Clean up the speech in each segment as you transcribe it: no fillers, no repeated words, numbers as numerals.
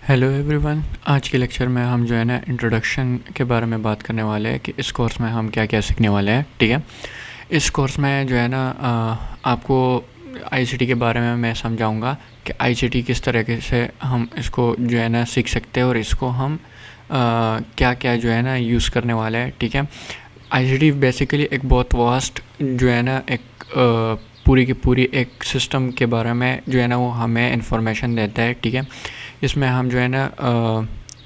Hello everyone. आज के lecture में हम जो है ना इंट्रोडक्शन के बारे में बात करने वाले हैं कि इस कोर्स में हम क्या क्या सीखने वाले हैं। ठीक है, इस कोर्स में जो है ना आपको आईसीटी के बारे में मैं समझाऊंगा कि आईसीटी किस तरीके से हम इसको जो है ना सीख सकते हैं और इसको हम क्या क्या जो है ना यूज़ करने वाले हैं। ठीक है, आईसीटी बेसिकली एक बहुत वास्ट जो है ना एक पूरी की पूरी एक सिस्टम के बारे में जो है ना वो हमें इंफॉर्मेशन देता है। ठीक है, इसमें हम जो है ना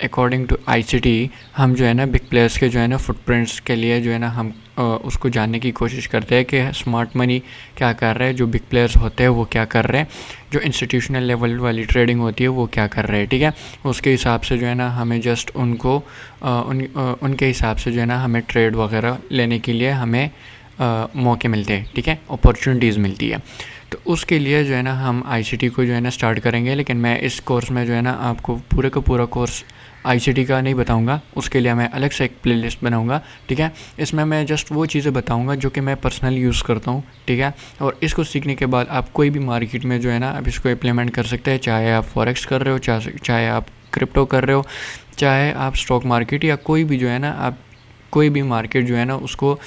अकॉर्डिंग टू आईसीटी हम जो है ना बिग प्लेयर्स के जो है ना फुटप्रिंट्स के लिए जो है ना हम उसको जानने की कोशिश करते हैं कि स्मार्ट मनी क्या कर रहे हैं, जो बिग प्लेयर्स होते हैं वो क्या कर रहे हैं, जो इंस्टीट्यूशनल लेवल वाली ट्रेडिंग होती है वो क्या कर रहे हैं। ठीक है, उसके हिसाब से जो है ना हमें जस्ट उनको उनके हिसाब से जो है ना हमें ट्रेड वगैरह लेने के लिए हमें मौके मिलते हैं। ठीक है, अपॉर्चुनिटीज़ मिलती है। तो उसके लिए जो है ना हम आईसीटी को जो है ना स्टार्ट करेंगे, लेकिन मैं इस कोर्स में जो है ना आपको पूरे का पूरा कोर्स आईसीटी का नहीं बताऊंगा। उसके लिए मैं अलग से एक प्लेलिस्ट बनाऊंगा। ठीक है, इसमें मैं जस्ट वो चीज़ें बताऊंगा जो कि मैं पर्सनली यूज़ करता हूँ। ठीक है, और इसको सीखने के बाद आप कोई भी मार्केट में जो है ना आप इसको इम्प्लीमेंट कर सकते हैं, चाहे आप फॉरेक्स कर रहे हो, चाहे आप क्रिप्टो कर रहे हो, चाहे आप स्टॉक मार्केट या कोई भी जो है ना आप कोई भी मार्केट जो है ना उसको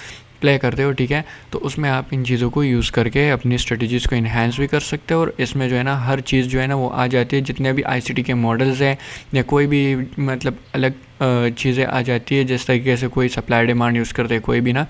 प्ले करते हो। ठीक है, तो उसमें आप इन चीज़ों को यूज़ करके अपनी स्ट्रेटजीज़ को इन्हेंस भी कर सकते हो और इसमें जो है ना हर चीज़ जो है ना वो आ जाती है। जितने भी आईसीटी के मॉडल्स हैं या कोई भी मतलब अलग चीज़ें आ जाती है, जिस तरीके से कोई सप्लाई डिमांड यूज़ करते हैं कोई भी ना,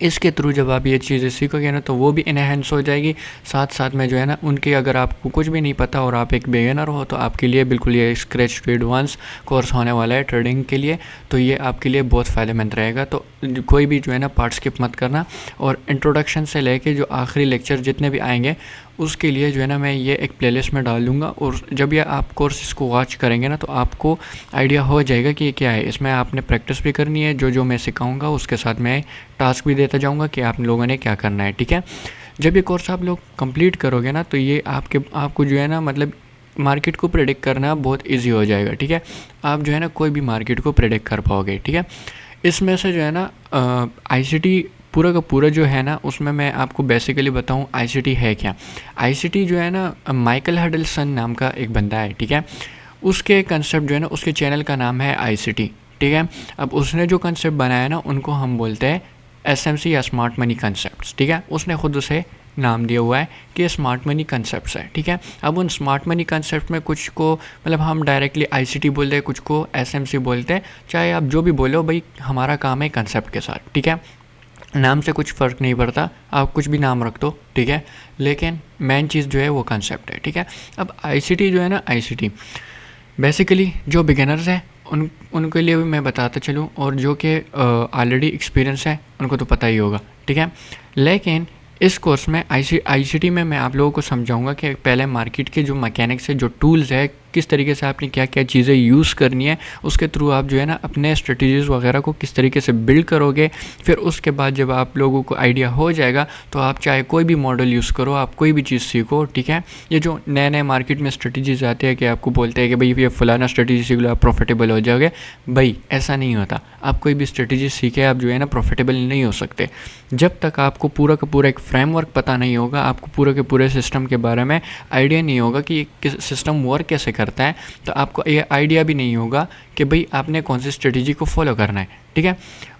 इसके थ्रू जब आप ये चीज़ें सीखोगे ना तो वो भी इन्हेंस हो जाएगी। साथ साथ में जो है ना उनके अगर आपको कुछ भी नहीं पता और आप एक बिगिनर हो तो आपके लिए बिल्कुल ये स्क्रैच टू एडवांस कोर्स होने वाला है ट्रेडिंग के लिए। तो ये आपके लिए बहुत फ़ायदेमंद रहेगा। तो कोई भी जो है ना पार्ट स्किप मत करना, और इंट्रोडक्शन से लेके जो आखिरी लेक्चर जितने भी आएंगे उसके लिए जो है ना मैं ये एक प्लेलिस्ट में डाल दूँगा। और जब ये आप कोर्स इसको वॉच करेंगे ना तो आपको आइडिया हो जाएगा कि ये क्या है। इसमें आपने प्रैक्टिस भी करनी है, जो जो मैं सिखाऊंगा उसके साथ मैं टास्क भी देता जाऊंगा कि आप लोगों ने क्या करना है। ठीक है, जब ये कोर्स आप लोग कंप्लीट करोगे ना तो ये आपको जो है ना मतलब मार्केट को प्रेडिक्ट करना बहुत ईजी हो जाएगा। ठीक है, आप जो है ना कोई भी मार्केट को प्रेडिक्ट कर पाओगे। ठीक है, इसमें से जो है ना आईसीटी पूरा का पूरा जो है ना उसमें मैं आपको बेसिकली बताऊं आईसीटी है क्या। आईसीटी जो है ना माइकल हडलसन नाम का एक बंदा है। ठीक है, उसके कंसेप्ट जो है ना उसके चैनल का नाम है आईसीटी। ठीक है, अब उसने जो कंसेप्ट बनाया ना उनको हम बोलते हैं एसएमसी या स्मार्ट मनी कंसेप्ट। ठीक है, उसने खुद उसे नाम दिया हुआ है कि ये स्मार्ट मनी कंसेप्ट है। ठीक है, अब उन स्मार्ट मनी कंसेप्ट में कुछ को मतलब हम डायरेक्टली आईसीटी बोलते हैं, कुछ को एसएमसी बोलते हैं, चाहे आप जो भी बोलो भाई हमारा काम है कंसेप्ट के साथ। ठीक है, नाम से कुछ फ़र्क नहीं पड़ता, आप कुछ भी नाम रख दो। ठीक है, लेकिन मेन चीज़ जो है वो कंसेप्ट है। ठीक है, अब आईसीटी जो है ना आईसीटी बेसिकली जो बिगिनर्स हैं उनके लिए भी मैं बताता चलूँ, और जो कि ऑलरेडी एक्सपीरियंस है उनको तो पता ही होगा। ठीक है, लेकिन इस कोर्स में आईसीटी में मैं आप लोगों को समझाऊंगा कि पहले मार्केट के जो मैकेनिक्स है, जो टूल्स है, किस तरीके से आपने क्या क्या चीज़ें यूज़ करनी है, उसके थ्रू आप जो है ना अपने स्ट्रेटजीज़ वगैरह को किस तरीके से बिल्ड करोगे। फिर उसके बाद जब आप लोगों को आइडिया हो जाएगा तो आप चाहे कोई भी मॉडल यूज़ करो, आप कोई भी चीज़ सीखो। ठीक है, ये जो नए नए मार्केट में स्ट्रेटजीज आते हैं कि आपको बोलते हैं कि भाई ये फलाना स्ट्रेटजी सीख लो आप प्रॉफिटेबल हो जाओगे, भाई ऐसा नहीं होता। आप कोई भी स्ट्रेटजी सीखे आप जो है ना प्रॉफिटेबल नहीं हो सकते जब तक आपको पूरा का पूरा एक फ्रेमवर्क पता नहीं होगा, आपको पूरे के पूरे सिस्टम के बारे में आइडिया नहीं होगा कि ये सिस्टम वर्क कैसे करता है, तो आपको ये आइडिया भी नहीं होगा कि भाई आपने कौन सी स्ट्रेटजी को फॉलो करना है। ठीक है,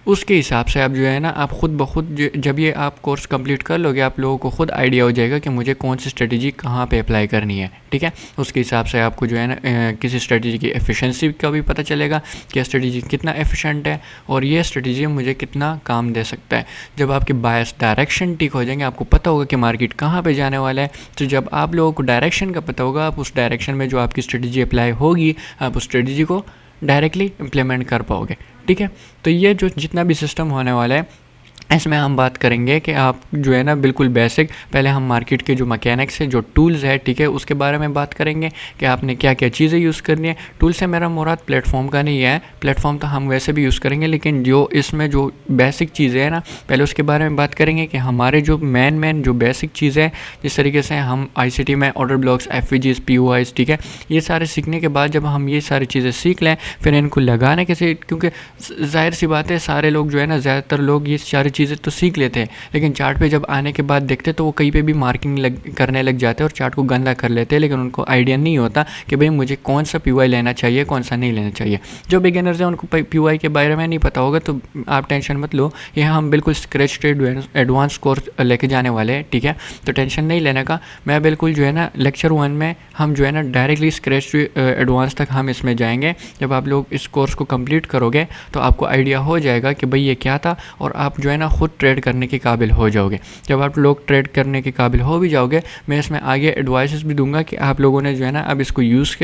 उसके हिसाब से आप जो है ना आप खुद ब खुद जब ये आप कोर्स कंप्लीट कर लोगे आप लोगों को खुद आइडिया हो जाएगा कि मुझे कौन सी स्ट्रेटजी कहाँ पे अप्लाई करनी है। ठीक है, उसके हिसाब से आपको जो है ना किसी स्ट्रेटजी की एफिशिएंसी का भी पता चलेगा कि स्ट्रेटजी कितना एफिशिएंट है और ये स्ट्रेटजी मुझे कितना काम दे सकता है। जब आपके बायस डायरेक्शन ठीक हो जाएंगे, आपको पता होगा कि मार्केट कहाँ पर जाने वाला है, तो जब आप लोगों को डायरेक्शन का पता होगा आप उस डायरेक्शन में जो आपकी स्ट्रेटजी अप्लाई होगी आप उस स्ट्रेटजी को डायरेक्टली इम्प्लीमेंट कर पाओगे। ठीक है, तो ये जो जितना भी सिस्टम होने वाला है इसमें हम बात करेंगे कि आप जो है ना बिल्कुल बेसिक पहले हम मार्केट के जो मैकेनिक्स है, जो टूल्स है, ठीक है, उसके बारे में बात करेंगे कि आपने क्या क्या चीज़ें यूज़ करनी है। टूल से मेरा मुराद प्लेटफॉर्म का नहीं है, प्लेटफॉर्म तो हम वैसे भी यूज़ करेंगे, लेकिन जो इसमें जो बेसिक चीज़ें हैं ना पहले उसके बारे में बात करेंगे कि हमारे जो मेन जो बेसिक चीज़ें हैं, जिस तरीके से हम आईसीटी में ऑर्डर ब्लॉक्स, एफवीजीज, पीओआईज, ठीक है, ये सारे सीखने के बाद जब हम ये सारी चीज़ें सीख लें फिर इनको लगाने कैसे, क्योंकि जाहिर सी बात है सारे लोग जो है ना ज़्यादातर लोग ये सारी सारी चीज़ें तो सीख लेते हैं, लेकिन चार्ट पे जब आने के बाद देखते तो वो कहीं पे भी मार्किंग करने लग जाते हैं और चार्ट को गंदा कर लेते हैं, लेकिन उनको आइडिया नहीं होता कि भाई मुझे कौन सा पी लेना चाहिए, कौन सा नहीं लेना चाहिए। जो बिगिनर्स हैं उनको पी के बारे में नहीं पता होगा, तो आप टेंशन मत लो, ये हम बिल्कुल स्क्रैच से एडवांस कोर्स लेके जाने वाले हैं, ठीक है। तो टेंशन नहीं लेने का। मैं बिल्कुल जो है ना लेक्चर 1 में हम जो है ना डायरेक्टली स्क्रैच टू एडवांस तक हम इसमें जाएंगे। जब आप लोग इस कोर्स को कंप्लीट करोगे तो आपको आइडिया हो जाएगा कि भाई ये क्या था, और आप जो है ना खुद ट्रेड करने के काबिल हो जाओगे। जब आप लोग ट्रेड करने के काबिल हो भी जाओगे, मैं इसमें आगे एडवाइसेस भी दूंगा कि आप लोगों ने जो है ना अब इसको यूज़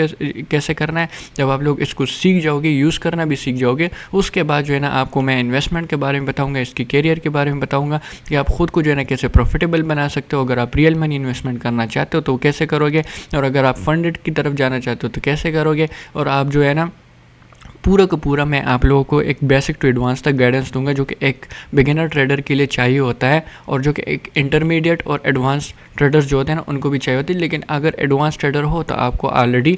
कैसे करना है। जब आप लोग इसको सीख जाओगे, यूज़ करना भी सीख जाओगे, उसके बाद जो है ना आपको मैं इन्वेस्टमेंट के बारे में बताऊँगा, इसकी कैरियर के बारे में बताऊँगा कि आप खुद को जो है ना कैसे प्रॉफिटेबल बना सकते हो। अगर आप रियल मनी इन्वेस्टमेंट करना चाहते हो तो कैसे करोगे, और अगर आप फंडेड की तरफ जाना चाहते हो तो कैसे करोगे। और आप जो है ना पूरा का पूरा मैं आप लोगों को एक बेसिक टू एडवांस तक गाइडेंस दूंगा, जो कि एक बिगिनर ट्रेडर के लिए चाहिए होता है, और जो कि एक इंटरमीडिएट और एडवांस ट्रेडर्स जो होते हैं ना उनको भी चाहिए होती है। लेकिन अगर एडवांस ट्रेडर हो तो आपको ऑलरेडी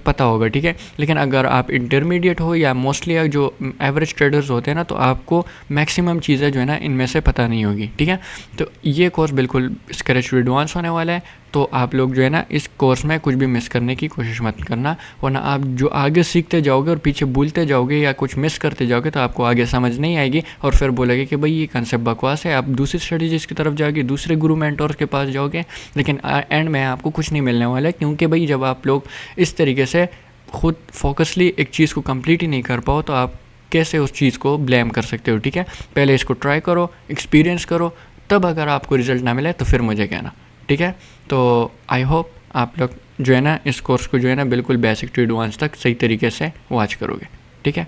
पता होगा, ठीक है। लेकिन अगर आप इंटरमीडिएट हो या मोस्टली जो एवरेज ट्रेडर्स होते हैं ना, तो आपको मैक्सिमम चीज़ें जो है ना इनमें से पता नहीं होगी, ठीक है। तो ये कोर्स बिल्कुल स्क्रैच टू एडवांस होने वाला है, तो आप लोग जो है ना इस कोर्स में कुछ भी मिस करने की कोशिश मत करना, वरना आप जो आगे सीखते जाओगे और पीछे भूलते जाओगे या कुछ मिस करते जाओगे तो आपको आगे समझ नहीं आएगी, और फिर बोलोगे कि भाई ये कंसेप्ट बकवास है। आप दूसरी स्ट्रेटजीज की तरफ जाओगे, दूसरे गुरु मेंटोर्स के पास जाओगे, लेकिन एंड में आपको कुछ नहीं मिलने वाला है। क्योंकि भाई जब आप लोग इस तरीके से खुद फोकसली एक चीज़ को कंप्लीट ही नहीं कर पाओ तो आप कैसे उस चीज़ को ब्लेम कर सकते हो, ठीक है। पहले इसको ट्राई करो, एक्सपीरियंस करो, तब अगर आपको रिजल्ट ना मिले तो फिर मुझे कहना, ठीक है। तो आई होप आप लोग जो है ना इस कोर्स को जो है ना बिल्कुल बेसिक टू एडवांस तक सही तरीके से वॉच करोगे, ठीक है।